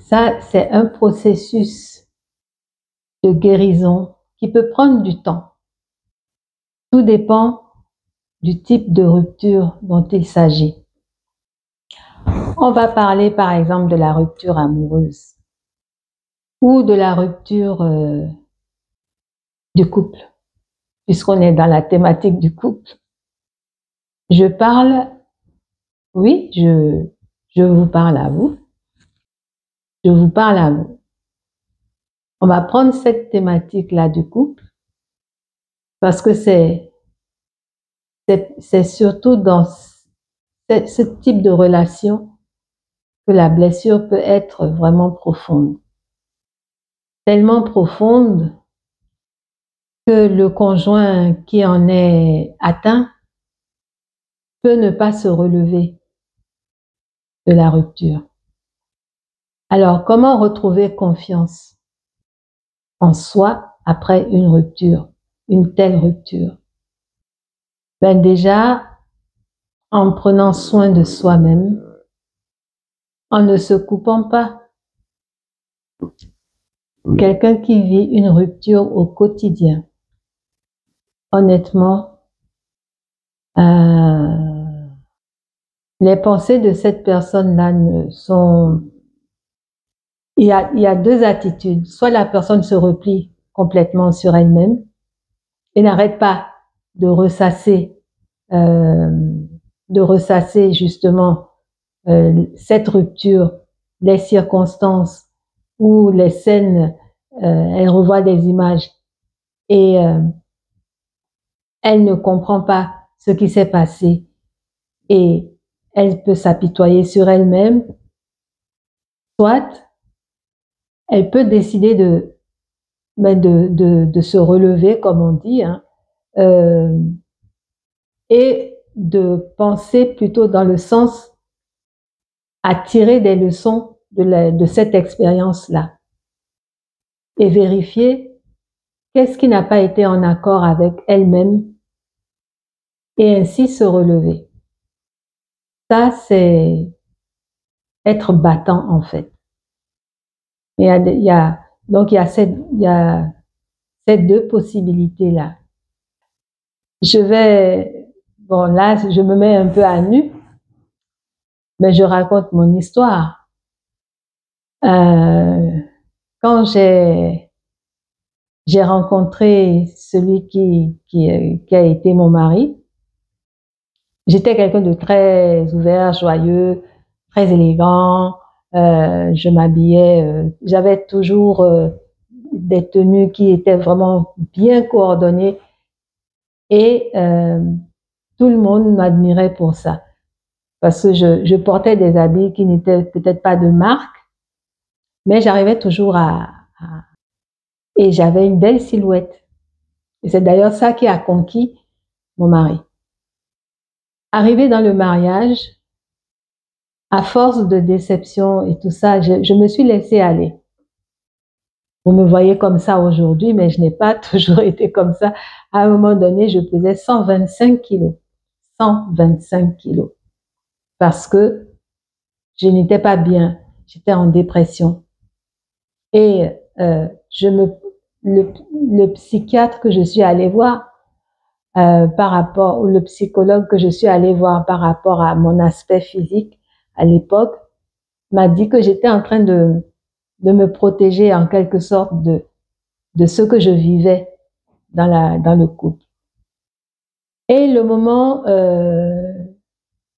Ça, c'est un processus de guérison qui peut prendre du temps. Tout dépend du type de rupture dont il s'agit. On va parler par exemple de la rupture amoureuse ou de la rupture du couple, puisqu'on est dans la thématique du couple. Je parle, oui, je vous parle à vous. Je vous parle à vous. On va prendre cette thématique-là du couple parce que c'est surtout dans ce type de relation que la blessure peut être vraiment profonde. Tellement profonde que le conjoint qui en est atteint peut ne pas se relever de la rupture. Alors, comment retrouver confiance en soi après une rupture, une telle rupture? Ben déjà, en prenant soin de soi-même, en ne se coupant pas. Quelqu'un qui vit une rupture au quotidien, honnêtement, les pensées de cette personne-là ne sont... Il y a deux attitudes. Soit la personne se replie complètement sur elle-même et n'arrête pas de ressasser justement cette rupture, les circonstances ou les scènes, elle revoit des images et elle ne comprend pas ce qui s'est passé et elle peut s'apitoyer sur elle-même, soit elle peut décider de se relever, comme on dit, hein, et de penser plutôt dans le sens à tirer des leçons de cette expérience-là et vérifier qu'est-ce qui n'a pas été en accord avec elle-même et ainsi se relever. Ça, c'est être battant en fait. Donc il y a ces deux possibilités-là. Bon là, je me mets un peu à nu, mais je raconte mon histoire. Quand j'ai rencontré celui qui a été mon mari, j'étais quelqu'un de très ouvert, joyeux, très élégant. Je m'habillais, j'avais toujours des tenues qui étaient vraiment bien coordonnées et tout le monde m'admirait pour ça parce que je portais des habits qui n'étaient peut-être pas de marque, mais j'arrivais toujours et j'avais une belle silhouette. Et c'est d'ailleurs ça qui a conquis mon mari. Arrivé dans le mariage, à force de déception et tout ça, je me suis laissée aller. Vous me voyez comme ça aujourd'hui, mais je n'ai pas toujours été comme ça. À un moment donné, je pesais 125 kilos. 125 kilos. Parce que je n'étais pas bien. J'étais en dépression. Et le psychiatre que je suis allée voir, le psychologue que je suis allée voir par rapport à mon aspect physique à l'époque, m'a dit que j'étais en train de me protéger en quelque sorte de ce que je vivais dans le couple. Et le moment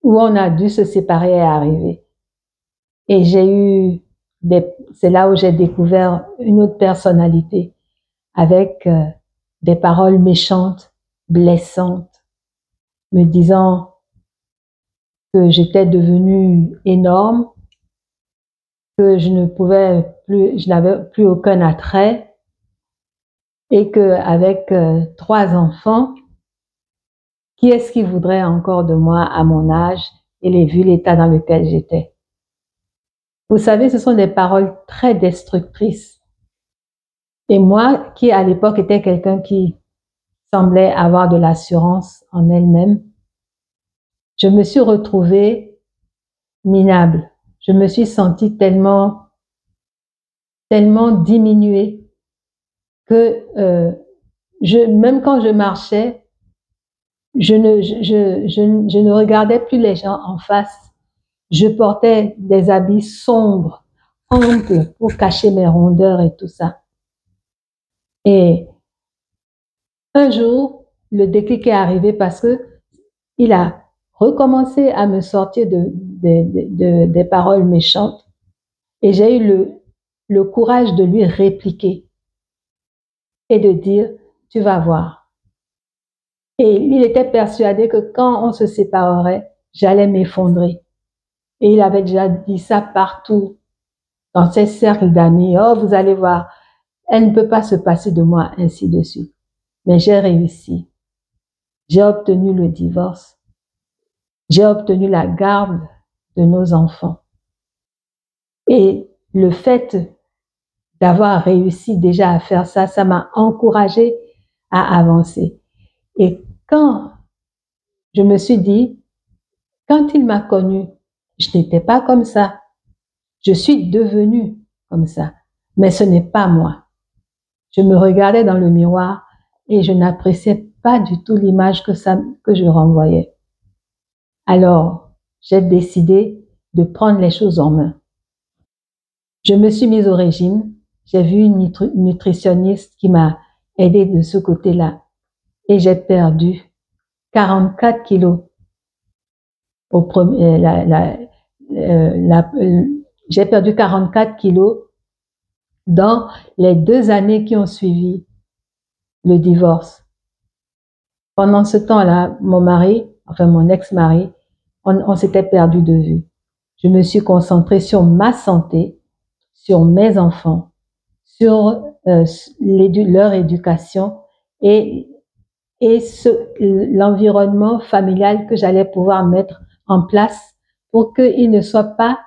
où on a dû se séparer est arrivé. Et c'est là où j'ai découvert une autre personnalité avec des paroles méchantes, blessantes, me disant que j'étais devenue énorme, que je n'avais plus aucun attrait et qu'avec 3 enfants, qui est-ce qui voudrait encore de moi à mon âge et vu l'état dans lequel j'étais? Vous savez, ce sont des paroles très destructrices. Et moi, qui à l'époque était quelqu'un qui semblait avoir de l'assurance en elle-même, je me suis retrouvée minable. Je me suis sentie tellement tellement diminué que même quand je marchais, je ne regardais plus les gens en face. Je portais des habits sombres, amples, pour cacher mes rondeurs et tout ça. Et un jour, le déclic est arrivé parce que il a recommencé à me sortir des paroles méchantes et j'ai eu le courage de lui répliquer et de dire, tu vas voir. Et il était persuadé que quand on se séparerait, j'allais m'effondrer. Et il avait déjà dit ça partout, dans ses cercles d'amis. Oh, vous allez voir, elle ne peut pas se passer de moi, ainsi de suite. Mais j'ai réussi. J'ai obtenu le divorce. J'ai obtenu la garde de nos enfants. Et le fait d'avoir réussi déjà à faire ça, ça m'a encouragée à avancer. Et quand je me suis dit, quand il m'a connue, je n'étais pas comme ça. Je suis devenue comme ça. Mais ce n'est pas moi. Je me regardais dans le miroir et je n'appréciais pas du tout l'image que je renvoyais. Alors, j'ai décidé de prendre les choses en main. Je me suis mise au régime. J'ai vu une nutritionniste qui m'a aidée de ce côté-là. Et j'ai perdu 44 kilos. J'ai perdu 44 kilos dans les 2 années qui ont suivi le divorce. Pendant ce temps-là, mon ex-mari, on s'était perdu de vue. Je me suis concentrée sur ma santé, sur mes enfants, sur leur éducation et l'environnement familial que j'allais pouvoir mettre en place pour qu'ils ne soient pas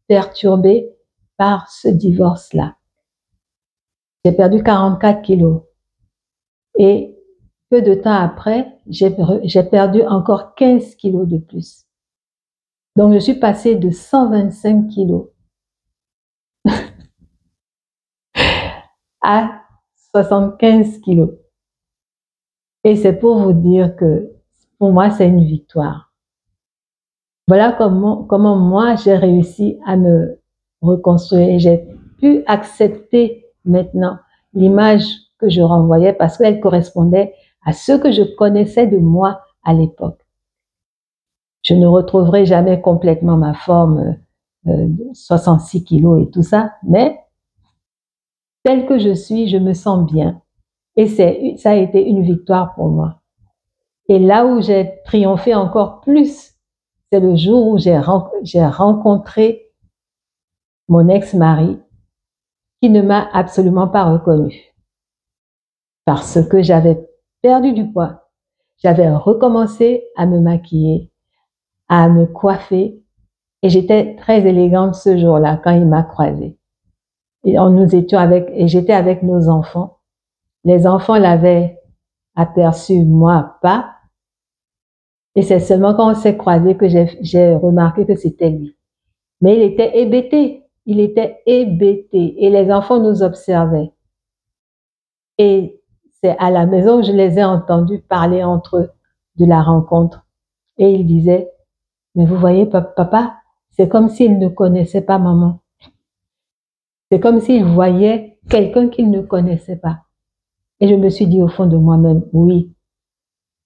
perturbés par ce divorce-là. J'ai perdu 44 kilos et peu de temps après, j'ai perdu encore 15 kilos de plus. Donc, je suis passée de 125 kilos à 75 kilos. Et c'est pour vous dire que pour moi, c'est une victoire. Voilà comment moi, j'ai réussi à me reconstruire et j'ai pu accepter maintenant l'image que je renvoyais parce qu'elle correspondait à ce que je connaissais de moi à l'époque. Je ne retrouverai jamais complètement ma forme 66 kilos et tout ça, mais telle que je suis, je me sens bien. Et ça a été une victoire pour moi. Et là où j'ai triomphé encore plus, c'est le jour où j'ai rencontré mon ex-mari qui ne m'a absolument pas reconnue. Parce que j'avais perdu du poids. J'avais recommencé à me maquiller, à me coiffer. Et j'étais très élégante ce jour-là quand il m'a croisée. Et j'étais avec nos enfants. Les enfants l'avaient aperçu, moi pas. Et c'est seulement quand on s'est croisés que j'ai remarqué que c'était lui. Mais il était hébété. Il était hébété. Et les enfants nous observaient. Et c'est à la maison que je les ai entendus parler entre eux de la rencontre. Et ils disaient, mais vous voyez, papa, c'est comme s'il ne connaissait pas maman. C'est comme s'il voyait quelqu'un qu'il ne connaissait pas. Et je me suis dit au fond de moi-même, oui,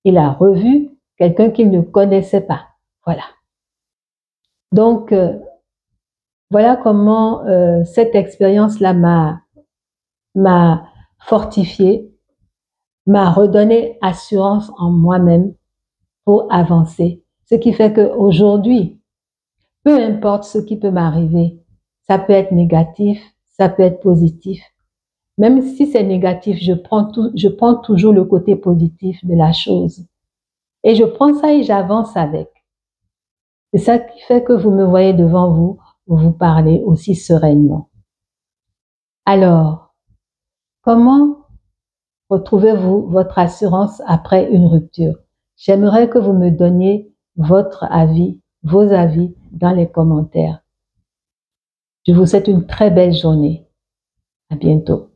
il a revu quelqu'un qu'il ne connaissait pas. Voilà. Donc, voilà comment cette expérience-là m'a fortifiée, m'a redonné assurance en moi-même pour avancer. Ce qui fait qu'aujourd'hui, peu importe ce qui peut m'arriver, ça peut être négatif, ça peut être positif. Même si c'est négatif, je prends toujours le côté positif de la chose. Et je prends ça et j'avance avec. C'est ça qui fait que vous me voyez devant vous, vous parlez aussi sereinement. Alors, comment retrouvez-vous votre assurance après une rupture? J'aimerais que vous me donniez votre avis, vos avis dans les commentaires. Je vous souhaite une très belle journée. À bientôt.